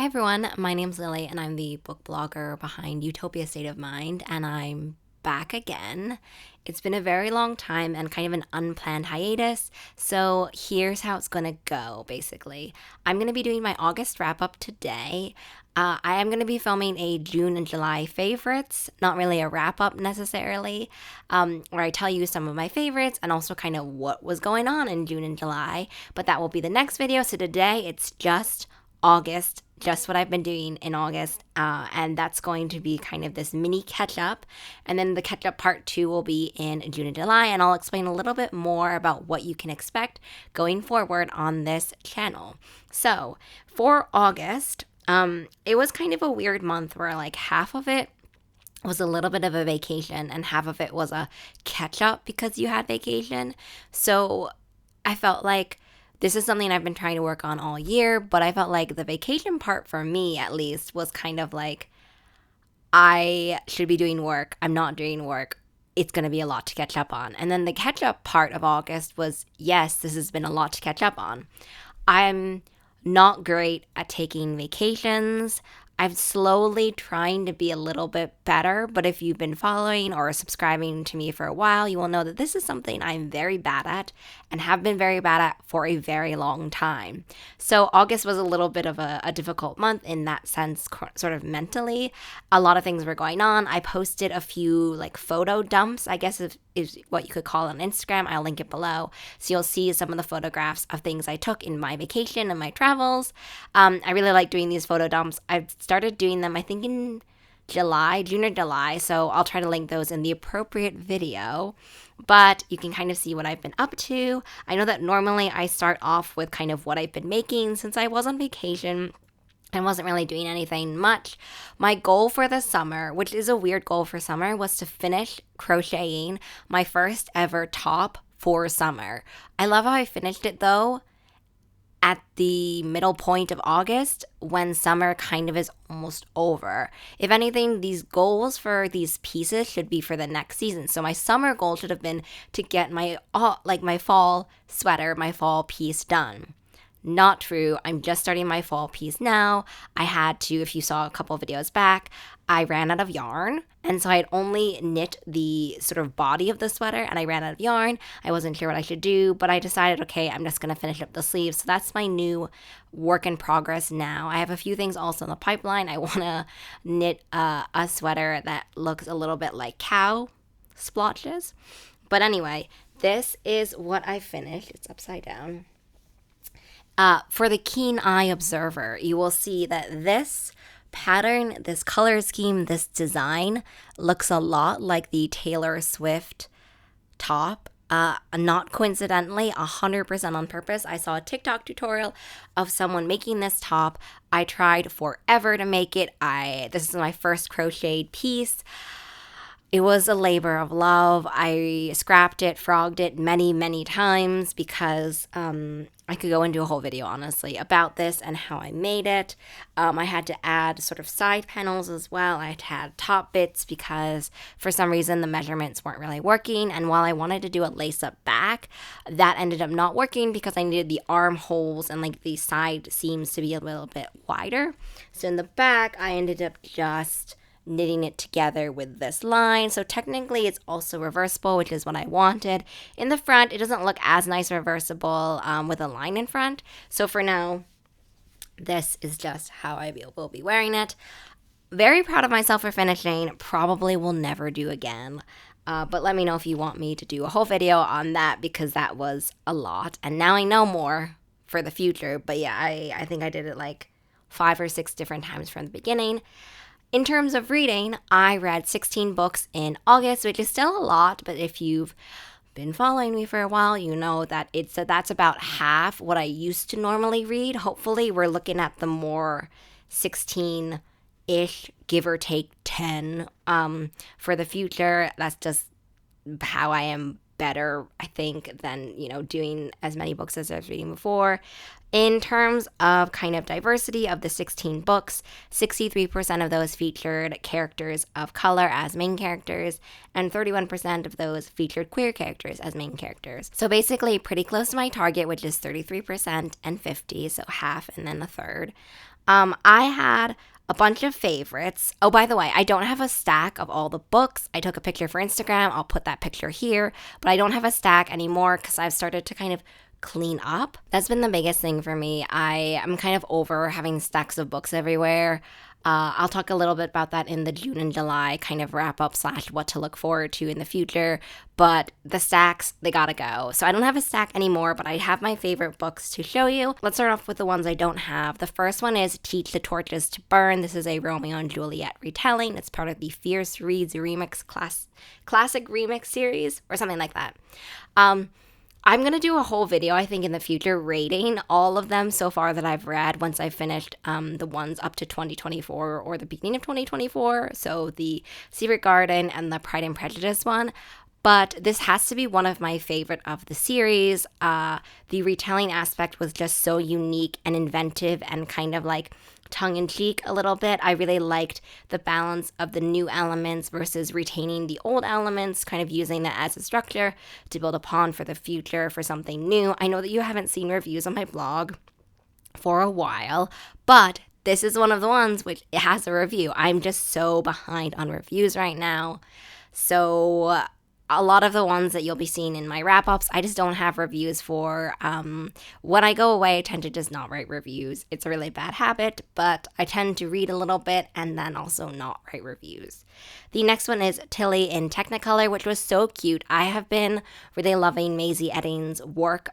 everyone, my name's Lily and I'm the book blogger behind Utopia State of Mind, and I'm back again. It's been a very long time and kind of an unplanned hiatus, so here's how it's gonna go basically. I'm gonna be doing my August wrap up today. I am going to be filming a June and July favorites, not really a wrap up necessarily, where I tell you some of my favorites and also kind of what was going on in June and July, but that will be the next video. So today it's just August, just what I've been doing in August, and that's going to be kind of this mini catch up, and then the catch up part 2 will be in June and July, and I'll explain a little bit more about what you can expect going forward on this channel. So for August, it was kind of a weird month where like half of it was a little bit of a vacation and half of it was a catch up because you had vacation. So I felt like this is something I've been trying to work on all year, but I felt like the vacation part for me at least was kind of like I should be doing work. I'm not doing work. It's going to be a lot to catch up on. And then the catch up part of August was, yes, this has been a lot to catch up on. I'm not great at taking vacations. I'm slowly trying to be a little bit better, but if you've been following or subscribing to me for a while, you will know that this is something I'm very bad at and have been very bad at for a very long time. So August was a little bit of a difficult month in that sense, sort of mentally. A lot of things were going on. I posted a few like photo dumps, I guess is what you could call on Instagram. I'll link it below. So you'll see some of the photographs of things I took in my vacation and my travels. I really like doing these photo dumps. I've started doing them, I think in June or July. So I'll try to link those in the appropriate video. But you can kind of see what I've been up to. I know that normally I start off with kind of what I've been making since I was on vacation. I wasn't really doing anything much. My goal for the summer, which is a weird goal for summer, was to finish crocheting my first ever top for summer. I love how I finished it though at the middle point of August when summer kind of is almost over. If anything, these goals for these pieces should be for the next season. So my summer goal should have been to get my fall sweater, my fall piece done. Not true. I'm just starting my fall piece now. I had to, if you saw a couple of videos back, I ran out of yarn. And so I had only knit the sort of body of the sweater and I ran out of yarn. I wasn't sure what I should do, but I decided, okay, I'm just going to finish up the sleeves. So that's my new work in progress now. I have a few things also in the pipeline. I want to knit a sweater that looks a little bit like cow splotches. But anyway, this is what I finished. It's upside down. For the keen eye observer, you will see that this pattern, this color scheme, this design looks a lot like the Taylor Swift top. Not coincidentally, 100% on purpose. I saw a TikTok tutorial of someone making this top. I tried forever to make it. This is my first crocheted piece. It was a labor of love. I scrapped it, frogged it many, many times because I could go into a whole video, honestly, about this and how I made it. I had to add sort of side panels as well. I had to add top bits because for some reason the measurements weren't really working. And while I wanted to do a lace-up back, that ended up not working because I needed the armholes and like the side seams to be a little bit wider. So in the back, I ended up just knitting it together with this line. So technically it's also reversible, which is what I wanted. In the front, it doesn't look as nice reversible with a line in front. So for now, this is just how I will be wearing it. Very proud of myself for finishing. Probably will never do again. But let me know if you want me to do a whole video on that because that was a lot. And now I know more for the future. But yeah, I think I did it like 5 or 6 different times from the beginning. In terms of reading, I read 16 books in August, which is still a lot, but if you've been following me for a while, you know that that's about half what I used to normally read. Hopefully, we're looking at the more 16-ish, give or take 10 for the future. That's just how I am better, I think, than, doing as many books as I was reading before. In terms of kind of diversity of the 16 books, 63% of those featured characters of color as main characters, and 31% of those featured queer characters as main characters. So basically pretty close to my target, which is 33% and 50%, so half and then a third. I had a bunch of favorites. Oh, by the way, I don't have a stack of all the books. I took a picture for Instagram. I'll put that picture here, but I don't have a stack anymore because I've started to kind of clean up. That's been the biggest thing for me. I am kind of over having stacks of books everywhere. I'll talk a little bit about that in the June and July kind of wrap up / what to look forward to in the future. But the stacks, they gotta go. So I don't have a stack anymore, but I have my favorite books to show you. Let's start off with the ones I don't have. The first one is Teach the Torches to Burn. This is a Romeo and Juliet retelling. It's part of the Fierce Reads Remix Classic Remix series or something like that. I'm going to do a whole video, I think, in the future rating all of them so far that I've read once I've finished the ones up to 2024 or the beginning of 2024. So the Secret Garden and the Pride and Prejudice one. But this has to be one of my favorite of the series. The retelling aspect was just so unique and inventive and kind of like tongue-in-cheek a little bit. I really liked the balance of the new elements versus retaining the old elements, kind of using that as a structure to build upon for the future for something new. I know that you haven't seen reviews on my blog for a while, but this is one of the ones which it has a review. I'm just so behind on reviews right now. So a lot of the ones that you'll be seeing in my wrap-ups, I just don't have reviews for. When I go away, I tend to just not write reviews. It's a really bad habit, but I tend to read a little bit and then also not write reviews. The next one is Tilly in Technicolor, which was so cute. I have been really loving Maisie Eddings' work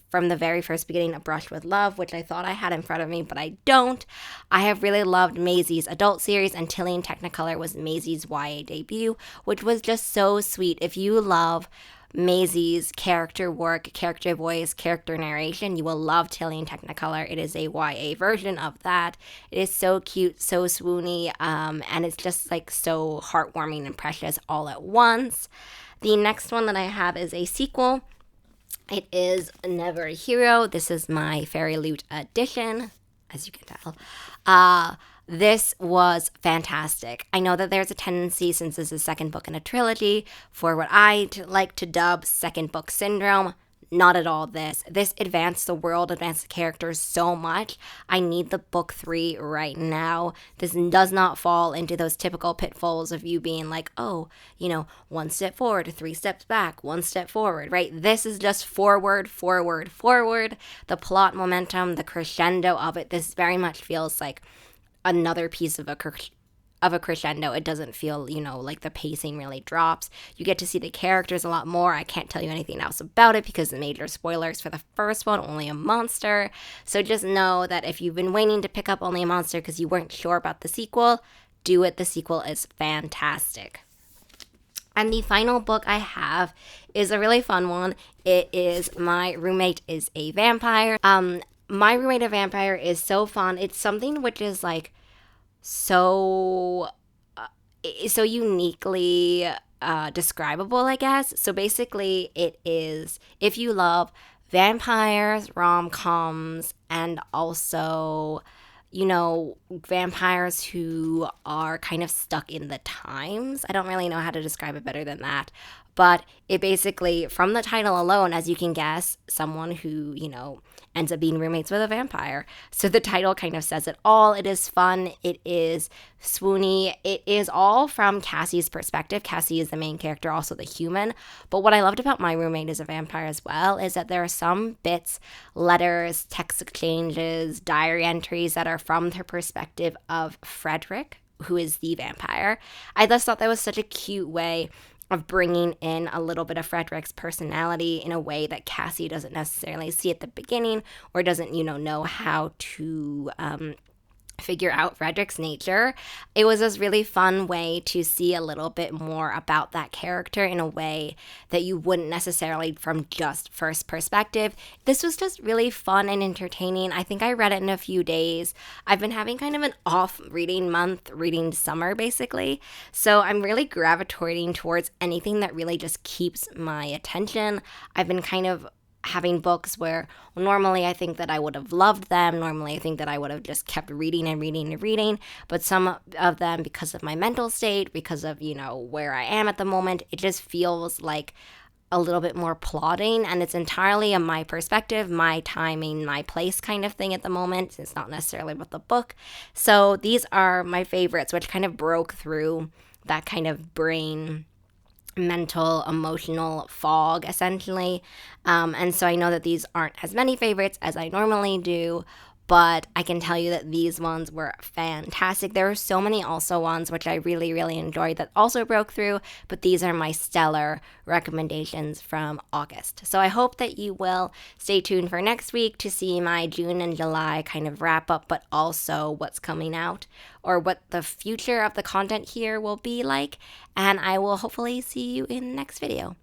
from the very first beginning of Brush with Love, which I thought I had in front of me, but I don't. I have really loved Maisie's adult series, and Tilly in Technicolor was Maisie's YA debut, which was just so sweet. If you love Maisie's character work, character voice, character narration, you will love Tilly in Technicolor. It is a YA version of that. It is so cute, so swoony, and it's just like so heartwarming and precious all at once. The next one that I have is a sequel. It is Never a Hero. This is my Fairy Loot edition, as you can tell. This was fantastic. I know that there's a tendency, since this is the second book in a trilogy, for what I like to dub second book syndrome. Not at all this. This advanced the world, advanced the characters so much. I need the book 3 right now. This does not fall into those typical pitfalls of you being like, oh, 1 step forward, 3 steps back, 1 step forward, right? This is just forward, forward, forward. The plot momentum, the crescendo of it, this very much feels like another piece of a crescendo. It doesn't feel, like the pacing really drops. You get to see the characters a lot more. I can't tell you anything else about it because the major spoilers for the first one, Only a Monster. So just know that if you've been waiting to pick up Only a Monster because you weren't sure about the sequel, do it. The sequel is fantastic. And the final book I have is a really fun one. It is My Roommate is a Vampire. My Roommate a Vampire is so fun. It's something which is like so uniquely describable, I guess. So basically it is, if you love vampires, rom-coms, and also, vampires who are kind of stuck in the times. I don't really know how to describe it better than that. But it basically, from the title alone, as you can guess, someone who, ends up being roommates with a vampire. So the title kind of says it all. It is fun. It is swoony. It is all from Cassie's perspective. Cassie is the main character, also the human. But what I loved about My Roommate is a Vampire as well is that there are some bits, letters, text exchanges, diary entries that are from the perspective of Frederick, who is the vampire. I just thought that was such a cute way of bringing in a little bit of Frederick's personality in a way that Cassie doesn't necessarily see at the beginning or doesn't, know how to figure out Frederick's nature. It was this really fun way to see a little bit more about that character in a way that you wouldn't necessarily from just first perspective. This was just really fun and entertaining. I think I read it in a few days. I've been having kind of an off reading month, reading summer basically. So I'm really gravitating towards anything that really just keeps my attention. I've been kind of having books where normally I think that I would have loved them. Normally I think that I would have just kept reading and reading and reading. But some of them, because of my mental state, because of, where I am at the moment, it just feels like a little bit more plotting, and it's entirely a my perspective, my timing, my place kind of thing at the moment. It's not necessarily about the book. So these are my favorites, which kind of broke through that kind of brain mental emotional fog essentially, and so I know that these aren't as many favorites as I normally do, but I can tell you that these ones were fantastic. There were so many also ones which I really, really enjoyed that also broke through, but these are my stellar recommendations from August. So I hope that you will stay tuned for next week to see my June and July kind of wrap up, but also what's coming out or what the future of the content here will be like. And I will hopefully see you in the next video.